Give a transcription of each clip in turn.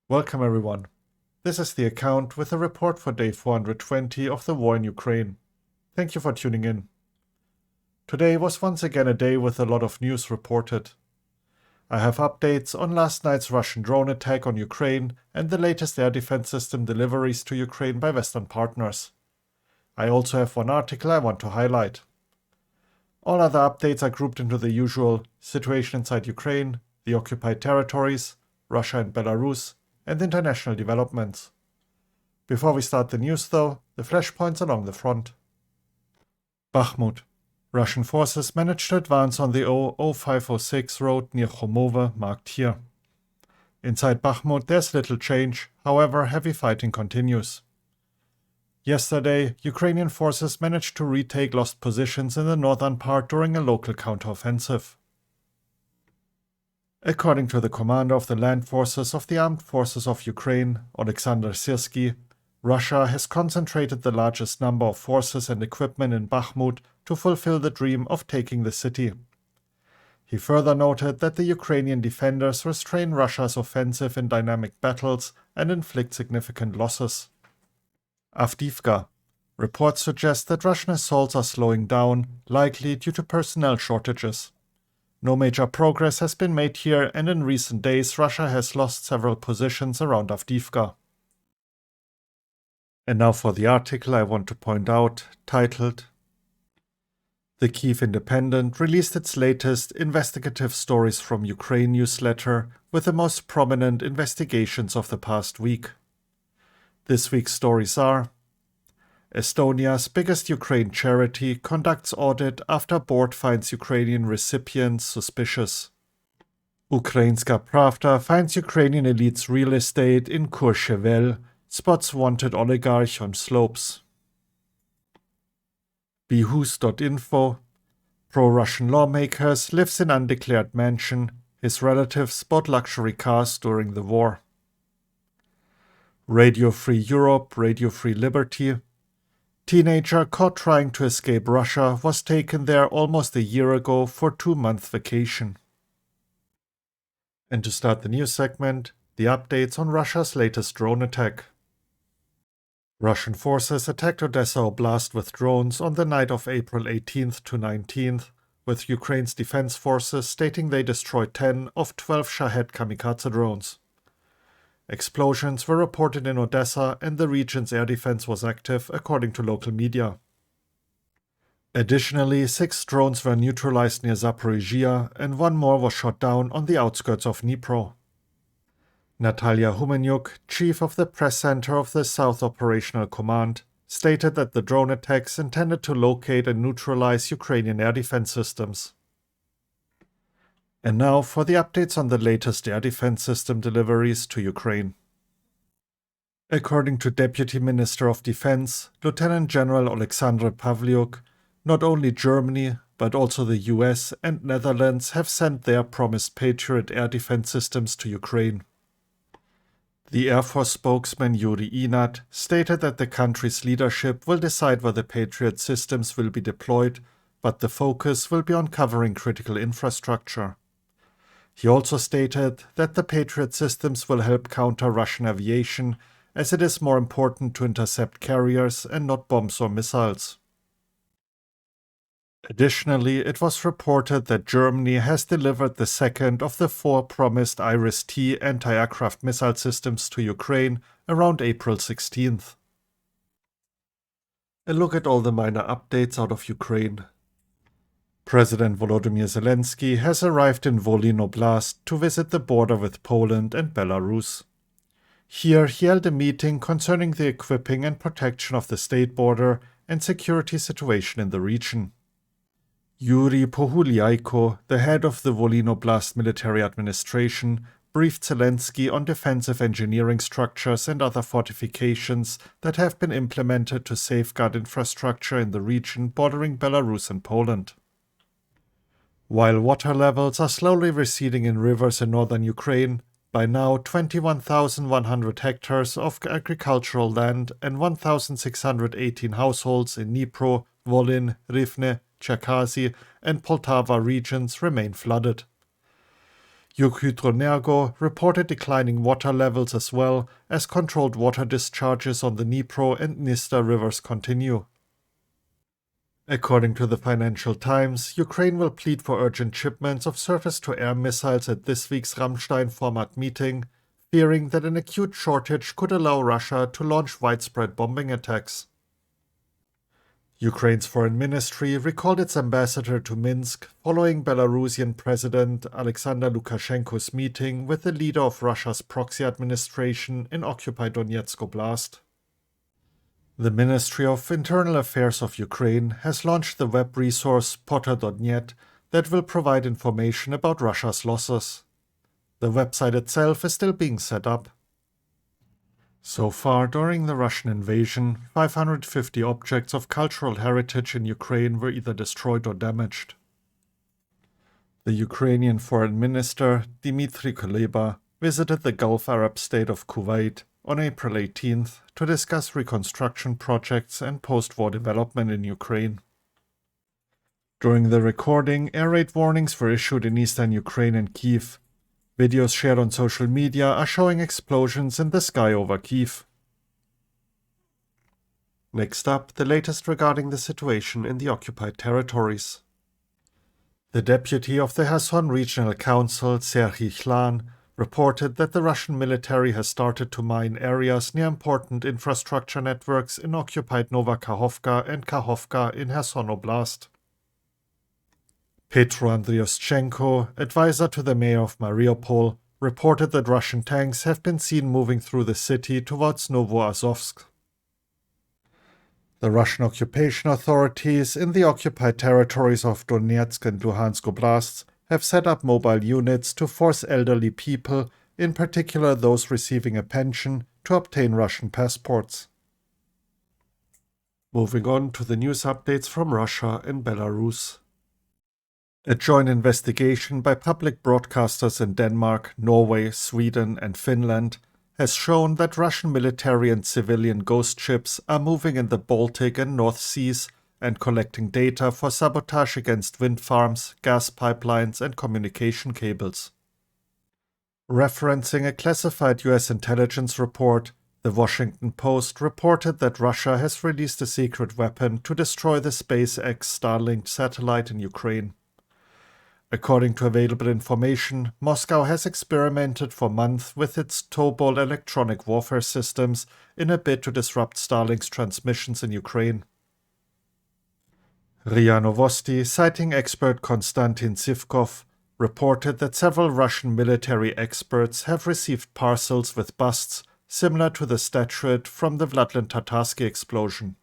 Welcome everyone. This is the account with a report for day 420 of the war in Ukraine. Thank you for tuning in. Today was once again a day with a lot of news reported. I have updates on last night's Russian drone attack on Ukraine and the latest air defense system deliveries to Ukraine by Western partners. I also have one article I want to highlight. All other updates are grouped into the usual situation inside Ukraine, the occupied territories, Russia and Belarus, and international developments. Before we start the news though, the flashpoints along the front. Bakhmut. Russian forces managed to advance on the O0506 road near Kuleba, marked here. Inside Bakhmut there's little change, however heavy fighting continues. Yesterday, Ukrainian forces managed to retake lost positions in the northern part during a local counteroffensive. According to the commander of the land forces of the Armed Forces of Ukraine, Alexander Syrsky, Russia has concentrated the largest number of forces and equipment in Bakhmut to fulfill the dream of taking the city. He further noted that the Ukrainian defenders restrain Russia's offensive in dynamic battles and inflict significant losses. Avdiivka. Reports suggest that Russian assaults are slowing down, likely due to personnel shortages. No major progress has been made here, and in recent days Russia has lost several positions around Avdiivka. And now for the article I want to point out, titled The Kyiv Independent released its latest investigative stories from Ukraine newsletter with the most prominent investigations of the past week. This week's stories are: Estonia's biggest Ukraine charity conducts audit after board finds Ukrainian recipients suspicious. Ukrainska Pravda finds Ukrainian elite's real estate in Courchevel, spots wanted oligarch on slopes. Behus.info. Pro-Russian lawmakers lives in undeclared mansion. His relatives bought luxury cars during the war. Radio Free Europe, Radio Free Liberty. Teenager caught trying to escape Russia was taken there almost a year ago for 2-month vacation. And to start the news segment, the updates on Russia's latest drone attack. Russian forces attacked Odessa Oblast with drones on the night of April 18th to 19th, with Ukraine's defense forces stating they destroyed 10 of 12 Shahed kamikaze drones. Explosions were reported in Odessa and the region's air defense was active, according to local media. Additionally, 6 drones were neutralized near Zaporizhia and 1 more was shot down on the outskirts of Dnipro. Natalia Humenyuk, chief of the press center of the South Operational Command, stated that the drone attacks intended to locate and neutralize Ukrainian air defense systems. And now for the updates on the latest air defense system deliveries to Ukraine. According to Deputy Minister of Defense, Lieutenant General Alexandre Pavliuk, not only Germany, but also the US and Netherlands have sent their promised Patriot air defense systems to Ukraine. The Air Force spokesman Yuri Inat stated that the country's leadership will decide where the Patriot systems will be deployed, but the focus will be on covering critical infrastructure. He also stated that the Patriot systems will help counter Russian aviation, as it is more important to intercept carriers and not bombs or missiles. Additionally, it was reported that Germany has delivered the second of the 4 promised Iris-T anti-aircraft missile systems to Ukraine around April 16th. A look at all the minor updates out of Ukraine. President Volodymyr Zelensky has arrived in Volyn Oblast to visit the border with Poland and Belarus. Here he held a meeting concerning the equipping and protection of the state border and security situation in the region. Yuri Pohulyayko, the head of the Volyn Oblast military administration, briefed Zelensky on defensive engineering structures and other fortifications that have been implemented to safeguard infrastructure in the region bordering Belarus and Poland. While water levels are slowly receding in rivers in northern Ukraine, by now 21,100 hectares of agricultural land and 1,618 households in Dnipro, Volyn, Rivne, Cherkasy and Poltava regions remain flooded. Ukhrhydroenergo reported declining water levels as well as controlled water discharges on the Dnipro and Dniester rivers continue. According to the Financial Times, Ukraine will plead for urgent shipments of surface-to-air missiles at this week's Ramstein format meeting, fearing that an acute shortage could allow Russia to launch widespread bombing attacks. Ukraine's foreign ministry recalled its ambassador to Minsk following Belarusian President Alexander Lukashenko's meeting with the leader of Russia's proxy administration in occupied Donetsk Oblast. The Ministry of Internal Affairs of Ukraine has launched the web resource potter.net that will provide information about Russia's losses. The website itself is still being set up. So far, during the Russian invasion, 550 objects of cultural heritage in Ukraine were either destroyed or damaged. The Ukrainian Foreign Minister, Dmitry Kuleba, visited the Gulf Arab state of Kuwait on April 18th to discuss reconstruction projects and post-war development in Ukraine. During the recording, air raid warnings were issued in eastern Ukraine and Kyiv. Videos shared on social media are showing explosions in the sky over Kyiv. Next up, the latest regarding the situation in the occupied territories. The deputy of the Kherson Regional Council, Serhiy Khlan, reported that the Russian military has started to mine areas near important infrastructure networks in occupied Nova Kakhovka and Kakhovka in Kherson Oblast. Petro Andriushchenko, advisor to the mayor of Mariupol, reported that Russian tanks have been seen moving through the city towards Novoazovsk. The Russian occupation authorities in the occupied territories of Donetsk and Luhansk oblasts have set up mobile units to force elderly people, in particular those receiving a pension, to obtain Russian passports. Moving on to the news updates from Russia and Belarus. A joint investigation by public broadcasters in Denmark, Norway, Sweden, and Finland has shown that Russian military and civilian ghost ships are moving in the Baltic and North Seas and collecting data for sabotage against wind farms, gas pipelines, and communication cables. Referencing a classified US intelligence report, the Washington Post reported that Russia has released a secret weapon to destroy the SpaceX Starlink satellite in Ukraine. According to available information, Moscow has experimented for months with its Tobol electronic warfare systems in a bid to disrupt Starlink's transmissions in Ukraine. RIA Novosti, citing expert Konstantin Sivkov, reported that several Russian military experts have received parcels with busts similar to the statuette from the Vladlen Tatarsky explosion.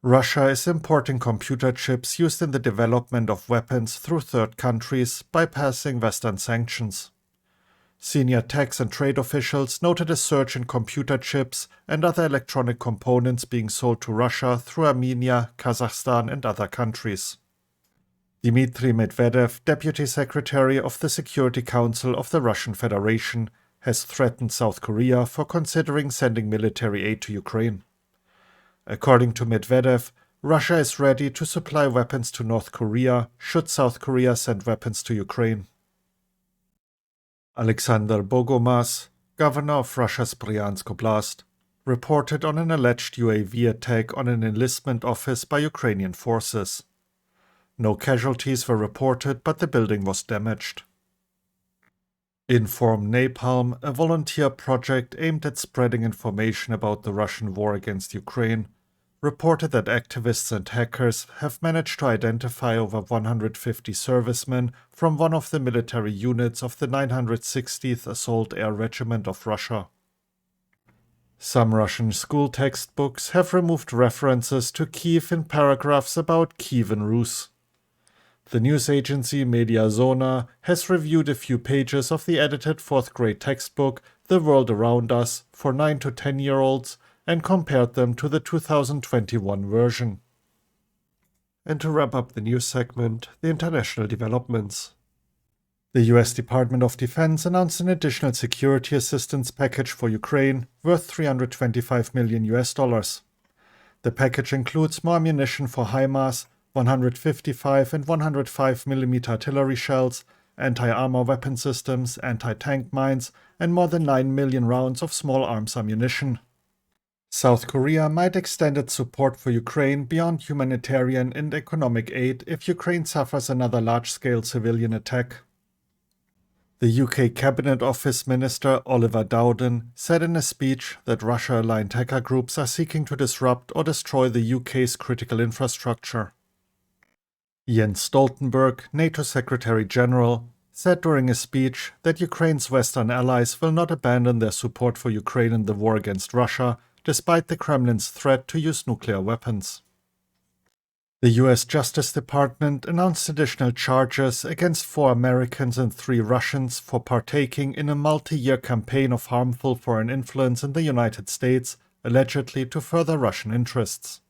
Russia is importing computer chips used in the development of weapons through third countries, bypassing Western sanctions. Senior tax and trade officials noted a surge in computer chips and other electronic components being sold to Russia through Armenia, Kazakhstan, and other countries. Dmitry Medvedev, Deputy Secretary of the Security Council of the Russian Federation, has threatened South Korea for considering sending military aid to Ukraine. According to Medvedev, Russia is ready to supply weapons to North Korea should South Korea send weapons to Ukraine. Alexander Bogomaz, governor of Russia's Bryansk Oblast, reported on an alleged UAV attack on an enlistment office by Ukrainian forces. No casualties were reported, but the building was damaged. Inform Napalm, a volunteer project aimed at spreading information about the Russian war against Ukraine, reported that activists and hackers have managed to identify over 150 servicemen from one of the military units of the 960th Assault Air Regiment of Russia. Some Russian school textbooks have removed references to Kyiv in paragraphs about Kievan Rus. The news agency Mediazona has reviewed a few pages of the edited 4th grade textbook The World Around Us for 9 to 10-year-olds and compared them to the 2021 version. And to wrap up the news segment, the international developments. The US Department of Defense announced an additional security assistance package for Ukraine worth $325 million. The package includes more ammunition for HIMARS, 155 and 105 mm artillery shells, anti-armor weapon systems, anti-tank mines, and more than 9 million rounds of small arms ammunition. South Korea might extend its support for Ukraine beyond humanitarian and economic aid if Ukraine suffers another large-scale civilian attack. The UK Cabinet Office Minister Oliver Dowden said in a speech that Russia-aligned hacker groups are seeking to disrupt or destroy the UK's critical infrastructure. Jens Stoltenberg, NATO Secretary-General, said during a speech that Ukraine's Western allies will not abandon their support for Ukraine in the war against Russia, despite the Kremlin's threat to use nuclear weapons. The US Justice Department announced additional charges against 4 Americans and 3 Russians for partaking in a multi-year campaign of harmful foreign influence in the United States, allegedly to further Russian interests.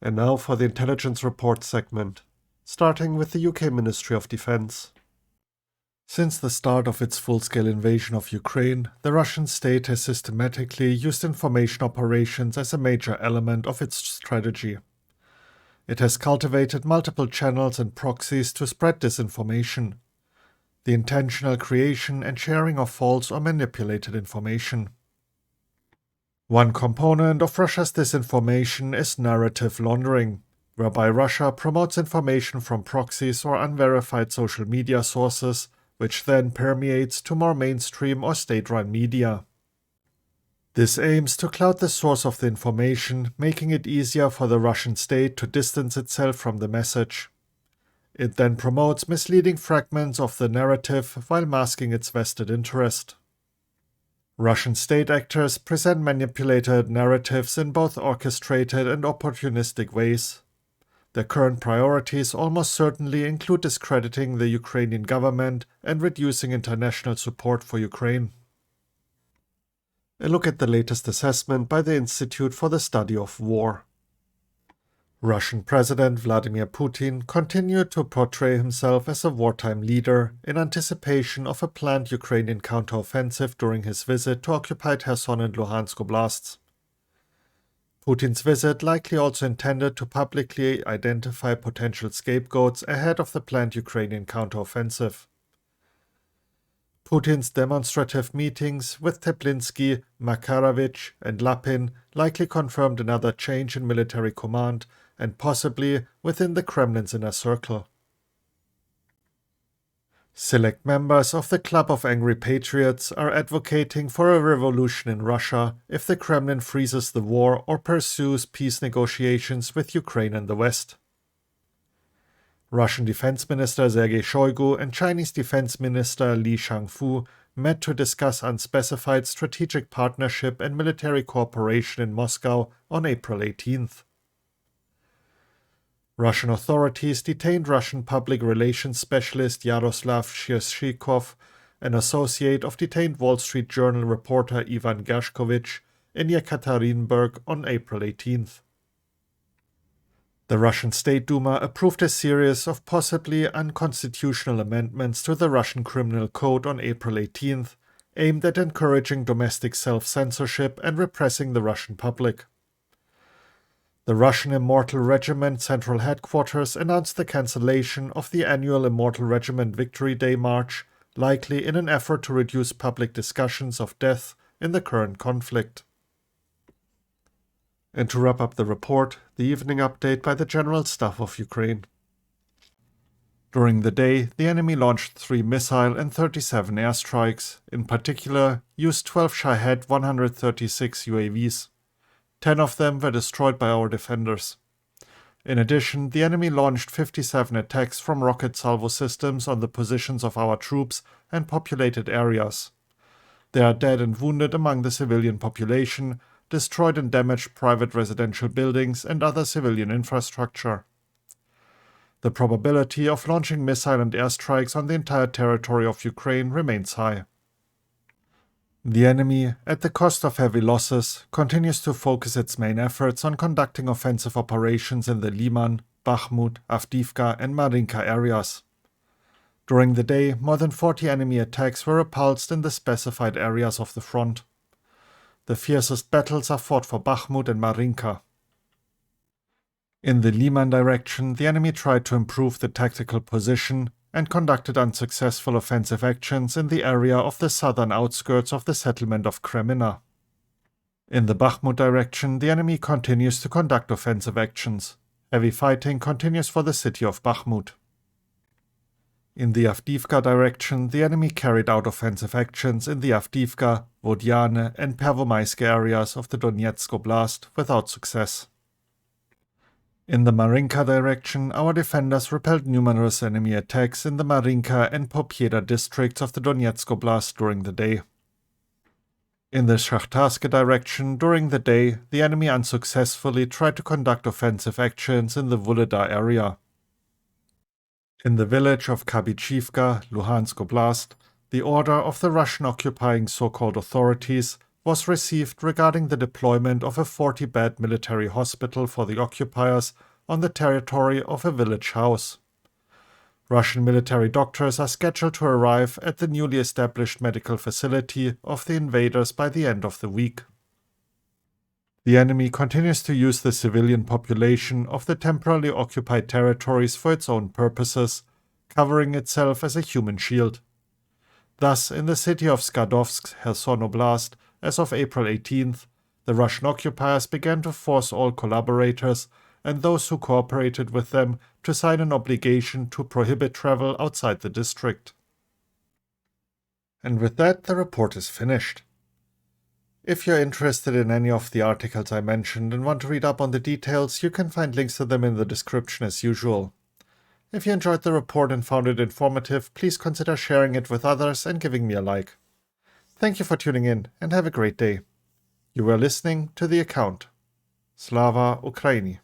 And now for the Intelligence Report segment, starting with the UK Ministry of Defence. Since the start of its full-scale invasion of Ukraine, the Russian state has systematically used information operations as a major element of its strategy. It has cultivated multiple channels and proxies to spread disinformation, the intentional creation and sharing of false or manipulated information. One component of Russia's disinformation is narrative laundering, whereby Russia promotes information from proxies or unverified social media sources, which then permeates to more mainstream or state-run media. This aims to cloud the source of the information, making it easier for the Russian state to distance itself from the message. It then promotes misleading fragments of the narrative while masking its vested interest. Russian state actors present manipulated narratives in both orchestrated and opportunistic ways. Their current priorities almost certainly include discrediting the Ukrainian government and reducing international support for Ukraine. A look at the latest assessment by the Institute for the Study of War. Russian President Vladimir Putin continued to portray himself as a wartime leader in anticipation of a planned Ukrainian counteroffensive during his visit to occupied Kherson and Luhansk oblasts. Putin's visit likely also intended to publicly identify potential scapegoats ahead of the planned Ukrainian counteroffensive. Putin's demonstrative meetings with Teplinsky, Makarovich, and Lapin likely confirmed another change in military command and possibly within the Kremlin's inner circle. Select members of the Club of Angry Patriots are advocating for a revolution in Russia if the Kremlin freezes the war or pursues peace negotiations with Ukraine and the West. Russian Defense Minister Sergei Shoigu and Chinese Defense Minister Li Shangfu met to discuss unspecified strategic partnership and military cooperation in Moscow on April 18th. Russian authorities detained Russian public relations specialist Yaroslav Shirshikov, an associate of detained Wall Street Journal reporter Ivan Gershkovich, in Yekaterinburg on April 18th. The Russian State Duma approved a series of possibly unconstitutional amendments to the Russian Criminal Code on April 18th, aimed at encouraging domestic self-censorship and repressing the Russian public. The Russian Immortal Regiment Central Headquarters announced the cancellation of the annual Immortal Regiment Victory Day March, likely in an effort to reduce public discussions of death in the current conflict. And to wrap up the report, the evening update by the General Staff of Ukraine. During the day, the enemy launched 3 missile and 37 airstrikes, in particular used 12 Shahed 136 UAVs. 10 of them were destroyed by our defenders. In addition, the enemy launched 57 attacks from rocket salvo systems on the positions of our troops and populated areas. There are dead and wounded among the civilian population, destroyed and damaged private residential buildings and other civilian infrastructure. The probability of launching missile and airstrikes on the entire territory of Ukraine remains high. The enemy, at the cost of heavy losses, continues to focus its main efforts on conducting offensive operations in the Liman, Bakhmut, Avdiivka and Marinka areas. During the day, more than 40 enemy attacks were repulsed in the specified areas of the front. The fiercest battles are fought for Bakhmut and Marinka. In the Liman direction, the enemy tried to improve the tactical position, and conducted unsuccessful offensive actions in the area of the southern outskirts of the settlement of Kremina. In the Bakhmut direction, the enemy continues to conduct offensive actions. Heavy fighting continues for the city of Bakhmut. In the Avdiivka direction, the enemy carried out offensive actions in the Avdiivka, Vodiane and Pervomaisk areas of the Donetsk Oblast without success. In the Marinka direction, our defenders repelled numerous enemy attacks in the Marinka and Popieda districts of the Donetsk Oblast during the day. In the Shakhtarsk direction, during the day, the enemy unsuccessfully tried to conduct offensive actions in the Voleda area. In the village of Kabichivka, Luhansk Oblast, the order of the Russian occupying so-called authorities was received regarding the deployment of a 40-bed military hospital for the occupiers on the territory of a village house. Russian military doctors are scheduled to arrive at the newly established medical facility of the invaders by the end of the week. The enemy continues to use the civilian population of the temporarily occupied territories for its own purposes, covering itself as a human shield. Thus, in the city of Skadovsk, Kherson Oblast, as of April 18th, the Russian occupiers began to force all collaborators and those who cooperated with them to sign an obligation to prohibit travel outside the district. And with that, the report is finished. If you're interested in any of the articles I mentioned and want to read up on the details, you can find links to them in the description as usual. If you enjoyed the report and found it informative, please consider sharing it with others and giving me a like. Thank you for tuning in and have a great day. You were listening to The Account. Slava Ukraini.